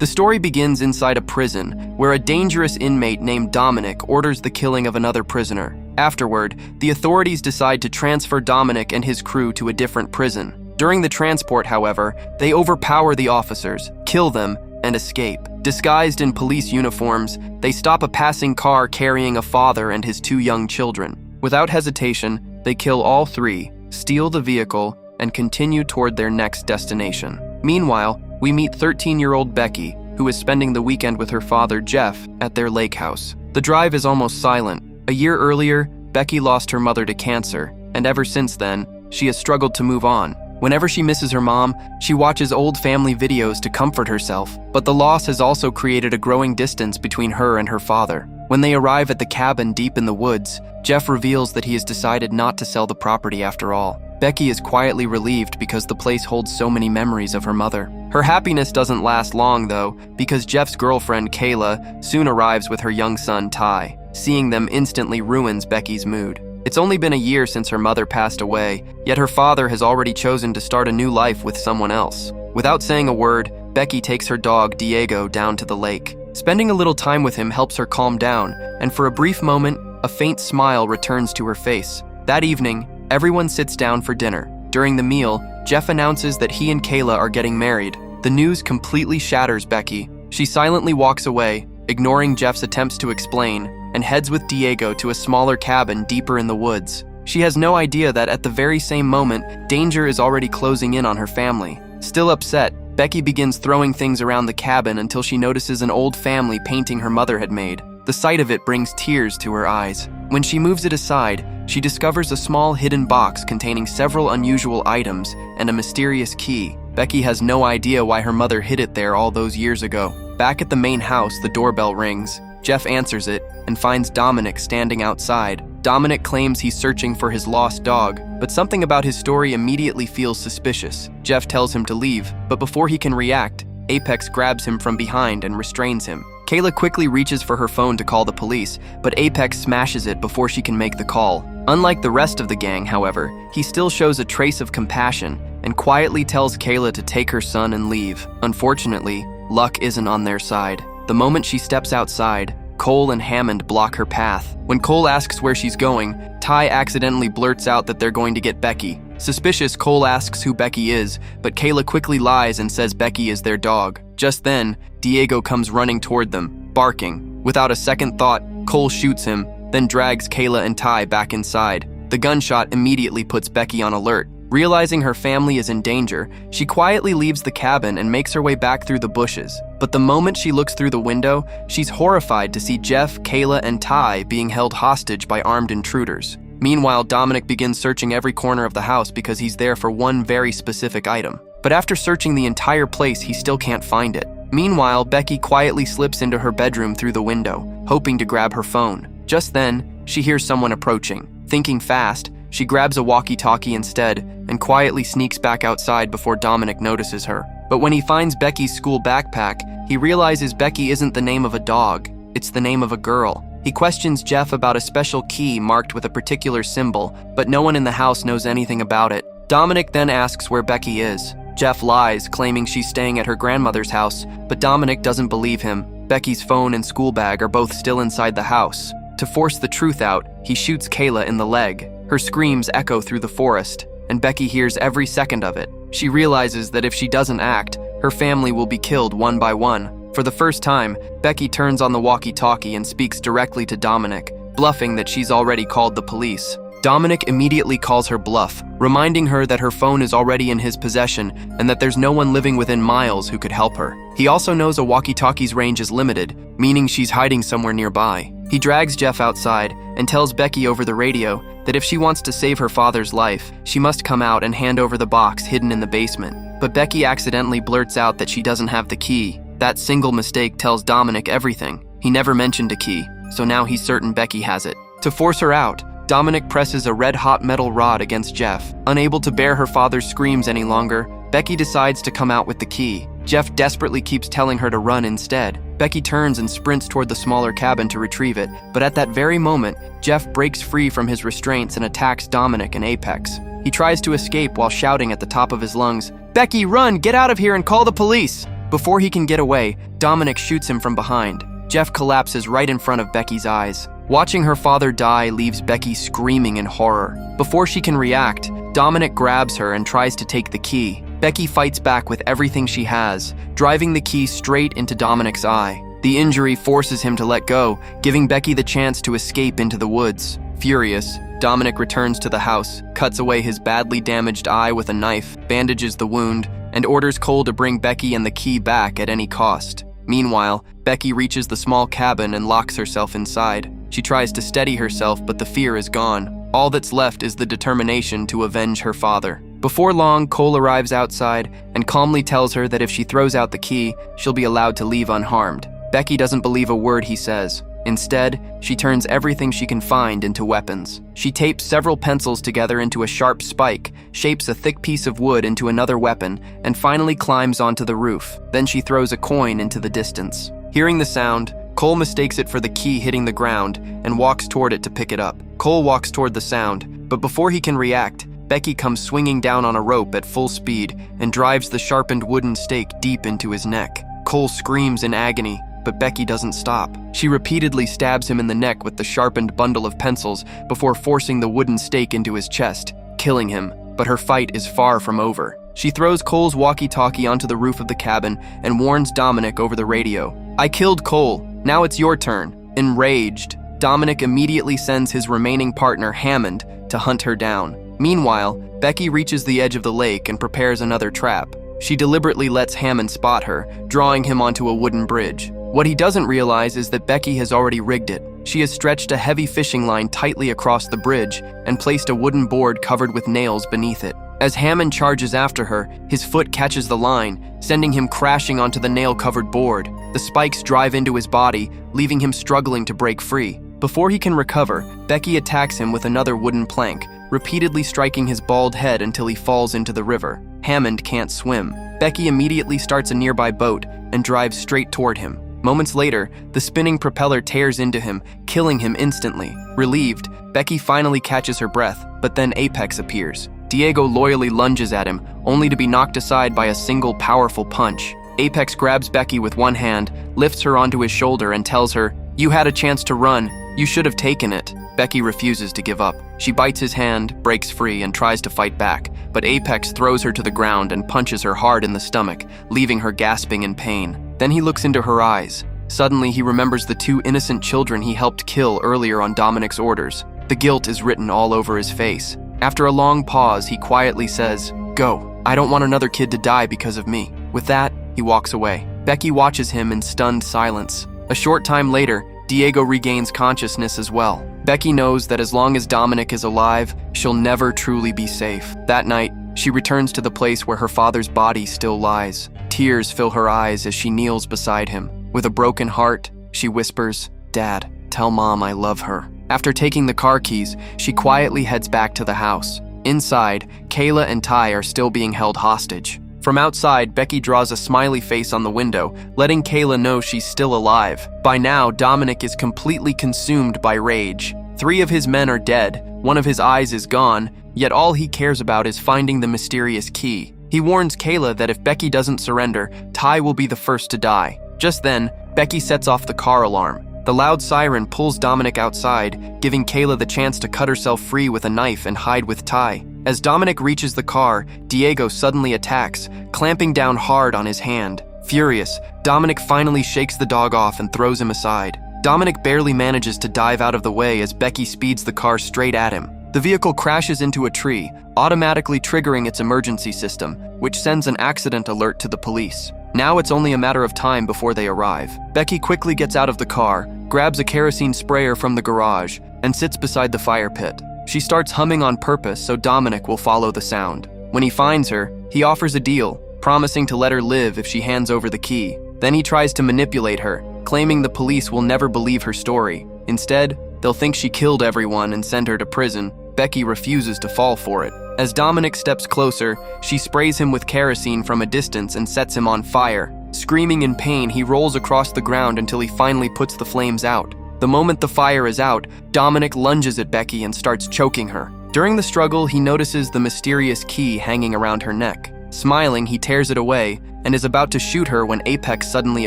The story begins inside a prison, where a dangerous inmate named Dominic orders the killing of another prisoner. Afterward, the authorities decide to transfer Dominic and his crew to a different prison. During the transport, however, they overpower the officers, kill them, and escape. Disguised in police uniforms, they stop a passing car carrying a father and his 2 young children. Without hesitation, they kill all 3, steal the vehicle, and continue toward their next destination. Meanwhile, we meet 13-year-old Becky, who is spending the weekend with her father, Jeff, at their lake house. The drive is almost silent. A year earlier, Becky lost her mother to cancer, and ever since then, she has struggled to move on. Whenever she misses her mom, she watches old family videos to comfort herself, but the loss has also created a growing distance between her and her father. When they arrive at the cabin deep in the woods, Jeff reveals that he has decided not to sell the property after all. Becky is quietly relieved because the place holds so many memories of her mother. Her happiness doesn't last long, though, because Jeff's girlfriend, Kayla, soon arrives with her young son, Ty. Seeing them instantly ruins Becky's mood. It's only been a year since her mother passed away, yet her father has already chosen to start a new life with someone else. Without saying a word, Becky takes her dog, Diego, down to the lake. Spending a little time with him helps her calm down, and for a brief moment, a faint smile returns to her face. That evening, everyone sits down for dinner. During the meal, Jeff announces that he and Kayla are getting married. The news completely shatters Becky. She silently walks away, ignoring Jeff's attempts to explain, and heads with Diego to a smaller cabin deeper in the woods. She has no idea that at the very same moment, danger is already closing in on her family. Still upset, Becky begins throwing things around the cabin until she notices an old family painting her mother had made. The sight of it brings tears to her eyes. When she moves it aside, she discovers a small hidden box containing several unusual items and a mysterious key. Becky has no idea why her mother hid it there all those years ago. Back at the main house, the doorbell rings. Jeff answers it and finds Dominic standing outside. Dominic claims he's searching for his lost dog, but something about his story immediately feels suspicious. Jeff tells him to leave, but before he can react, Apex grabs him from behind and restrains him. Kayla quickly reaches for her phone to call the police, but Apex smashes it before she can make the call. Unlike the rest of the gang, however, he still shows a trace of compassion and quietly tells Kayla to take her son and leave. Unfortunately, luck isn't on their side. The moment she steps outside, Cole and Hammond block her path. When Cole asks where she's going, Ty accidentally blurts out that they're going to get Becky. Suspicious, Cole asks who Becky is, but Kayla quickly lies and says Becky is their dog. Just then, Diego comes running toward them, barking. Without a second thought, Cole shoots him, then drags Kayla and Ty back inside. The gunshot immediately puts Becky on alert. Realizing her family is in danger, she quietly leaves the cabin and makes her way back through the bushes. But the moment she looks through the window, she's horrified to see Jeff, Kayla, and Ty being held hostage by armed intruders. Meanwhile, Dominic begins searching every corner of the house because he's there for one very specific item. But after searching the entire place, he still can't find it. Meanwhile, Becky quietly slips into her bedroom through the window, hoping to grab her phone. Just then, she hears someone approaching. Thinking fast, she grabs a walkie-talkie instead and quietly sneaks back outside before Dominic notices her. But when he finds Becky's school backpack, he realizes Becky isn't the name of a dog, it's the name of a girl. He questions Jeff about a special key marked with a particular symbol, but no one in the house knows anything about it. Dominic then asks where Becky is. Jeff lies, claiming she's staying at her grandmother's house, but Dominic doesn't believe him. Becky's phone and school bag are both still inside the house. To force the truth out, he shoots Kayla in the leg. Her screams echo through the forest, and Becky hears every second of it. She realizes that if she doesn't act, her family will be killed one by one. For the first time, Becky turns on the walkie-talkie and speaks directly to Dominic, bluffing that she's already called the police. Dominic immediately calls her bluff, reminding her that her phone is already in his possession and that there's no one living within miles who could help her. He also knows a walkie-talkie's range is limited, meaning she's hiding somewhere nearby. He drags Jeff outside and tells Becky over the radio that if she wants to save her father's life, she must come out and hand over the box hidden in the basement. But Becky accidentally blurts out that she doesn't have the key. That single mistake tells Dominic everything. He never mentioned a key, so now he's certain Becky has it. To force her out, Dominic presses a red-hot metal rod against Jeff. Unable to bear her father's screams any longer, Becky decides to come out with the key. Jeff desperately keeps telling her to run instead. Becky turns and sprints toward the smaller cabin to retrieve it, but at that very moment, Jeff breaks free from his restraints and attacks Dominic and Apex. He tries to escape while shouting at the top of his lungs, "Becky, run! Get out of here and call the police!" Before he can get away, Dominic shoots him from behind. Jeff collapses right in front of Becky's eyes. Watching her father die leaves Becky screaming in horror. Before she can react, Dominic grabs her and tries to take the key. Becky fights back with everything she has, driving the key straight into Dominic's eye. The injury forces him to let go, giving Becky the chance to escape into the woods. Furious, Dominic returns to the house, cuts away his badly damaged eye with a knife, bandages the wound, and orders Cole to bring Becky and the key back at any cost. Meanwhile, Becky reaches the small cabin and locks herself inside. She tries to steady herself, but the fear is gone. All that's left is the determination to avenge her father. Before long, Cole arrives outside and calmly tells her that if she throws out the key, she'll be allowed to leave unharmed. Becky doesn't believe a word he says. Instead, she turns everything she can find into weapons. She tapes several pencils together into a sharp spike, shapes a thick piece of wood into another weapon, and finally climbs onto the roof. Then she throws a coin into the distance. Hearing the sound, Cole mistakes it for the key hitting the ground and walks toward it to pick it up. Cole walks toward the sound, but before he can react, Becky comes swinging down on a rope at full speed and drives the sharpened wooden stake deep into his neck. Cole screams in agony, but Becky doesn't stop. She repeatedly stabs him in the neck with the sharpened bundle of pencils before forcing the wooden stake into his chest, killing him, but her fight is far from over. She throws Cole's walkie-talkie onto the roof of the cabin and warns Dominic over the radio. "I killed Cole. Now it's your turn." Enraged, Dominic immediately sends his remaining partner, Hammond, to hunt her down. Meanwhile, Becky reaches the edge of the lake and prepares another trap. She deliberately lets Hammond spot her, drawing him onto a wooden bridge. What he doesn't realize is that Becky has already rigged it. She has stretched a heavy fishing line tightly across the bridge and placed a wooden board covered with nails beneath it. As Hammond charges after her, his foot catches the line, sending him crashing onto the nail-covered board. The spikes drive into his body, leaving him struggling to break free. Before he can recover, Becky attacks him with another wooden plank, repeatedly striking his bald head until he falls into the river. Hammond can't swim. Becky immediately starts a nearby boat and drives straight toward him. Moments later, the spinning propeller tears into him, killing him instantly. Relieved, Becky finally catches her breath, but then Apex appears. Diego loyally lunges at him, only to be knocked aside by a single powerful punch. Apex grabs Becky with one hand, lifts her onto his shoulder and tells her, "You had a chance to run. You should have taken it." Becky refuses to give up. She bites his hand, breaks free, and tries to fight back, but Apex throws her to the ground and punches her hard in the stomach, leaving her gasping in pain. Then he looks into her eyes. Suddenly, he remembers the two innocent children he helped kill earlier on Dominic's orders. The guilt is written all over his face. After a long pause, he quietly says, "Go. I don't want another kid to die because of me." With that, he walks away. Becky watches him in stunned silence. A short time later, Diego regains consciousness as well. Becky knows that as long as Dominic is alive, she'll never truly be safe. That night, she returns to the place where her father's body still lies. Tears fill her eyes as she kneels beside him. With a broken heart, she whispers, "Dad, tell Mom I love her." After taking the car keys, she quietly heads back to the house. Inside, Kayla and Ty are still being held hostage. From outside, Becky draws a smiley face on the window, letting Kayla know she's still alive. By now, Dominic is completely consumed by rage. 3 of his men are dead, 1 of his eyes is gone, yet all he cares about is finding the mysterious key. He warns Kayla that if Becky doesn't surrender, Ty will be the first to die. Just then, Becky sets off the car alarm. The loud siren pulls Dominic outside, giving Kayla the chance to cut herself free with a knife and hide with Ty. As Dominic reaches the car, Diego suddenly attacks, clamping down hard on his hand. Furious, Dominic finally shakes the dog off and throws him aside. Dominic barely manages to dive out of the way as Becky speeds the car straight at him. The vehicle crashes into a tree, automatically triggering its emergency system, which sends an accident alert to the police. Now it's only a matter of time before they arrive. Becky quickly gets out of the car, grabs a kerosene sprayer from the garage, and sits beside the fire pit. She starts humming on purpose so Dominic will follow the sound. When he finds her, he offers a deal, promising to let her live if she hands over the key. Then he tries to manipulate her, claiming the police will never believe her story. Instead, they'll think she killed everyone and send her to prison. Becky refuses to fall for it. As Dominic steps closer, she sprays him with kerosene from a distance and sets him on fire. Screaming in pain, he rolls across the ground until he finally puts the flames out. The moment the fire is out, Dominic lunges at Becky and starts choking her. During the struggle, he notices the mysterious key hanging around her neck. Smiling, he tears it away, and is about to shoot her when Apex suddenly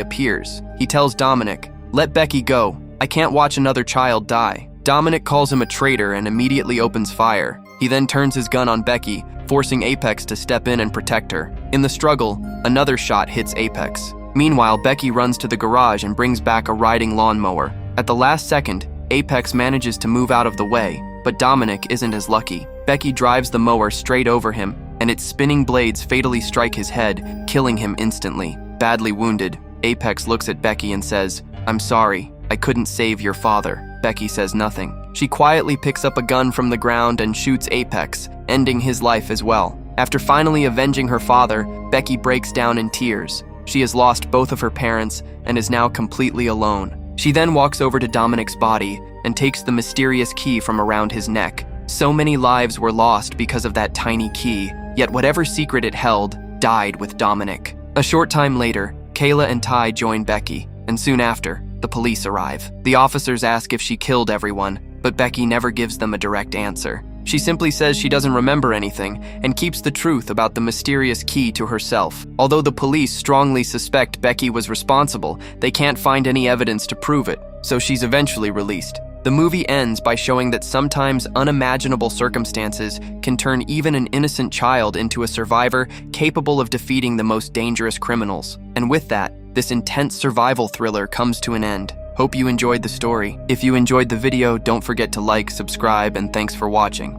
appears. He tells Dominic, "Let Becky go. I can't watch another child die." Dominic calls him a traitor and immediately opens fire. He then turns his gun on Becky, forcing Apex to step in and protect her. In the struggle, another shot hits Apex. Meanwhile, Becky runs to the garage and brings back a riding lawnmower. At the last second, Apex manages to move out of the way, but Dominic isn't as lucky. Becky drives the mower straight over him, and its spinning blades fatally strike his head, killing him instantly. Badly wounded, Apex looks at Becky and says, "I'm sorry, I couldn't save your father." Becky says nothing. She quietly picks up a gun from the ground and shoots Apex, ending his life as well. After finally avenging her father, Becky breaks down in tears. She has lost both of her parents and is now completely alone. She then walks over to Dominic's body and takes the mysterious key from around his neck. So many lives were lost because of that tiny key, yet whatever secret it held died with Dominic. A short time later, Kayla and Ty join Becky, and soon after, the police arrive. The officers ask if she killed everyone, but Becky never gives them a direct answer. She simply says she doesn't remember anything and keeps the truth about the mysterious key to herself. Although the police strongly suspect Becky was responsible, they can't find any evidence to prove it, so she's eventually released. The movie ends by showing that sometimes unimaginable circumstances can turn even an innocent child into a survivor capable of defeating the most dangerous criminals. And with that, this intense survival thriller comes to an end. Hope you enjoyed the story. If you enjoyed the video, don't forget to like, subscribe, and thanks for watching.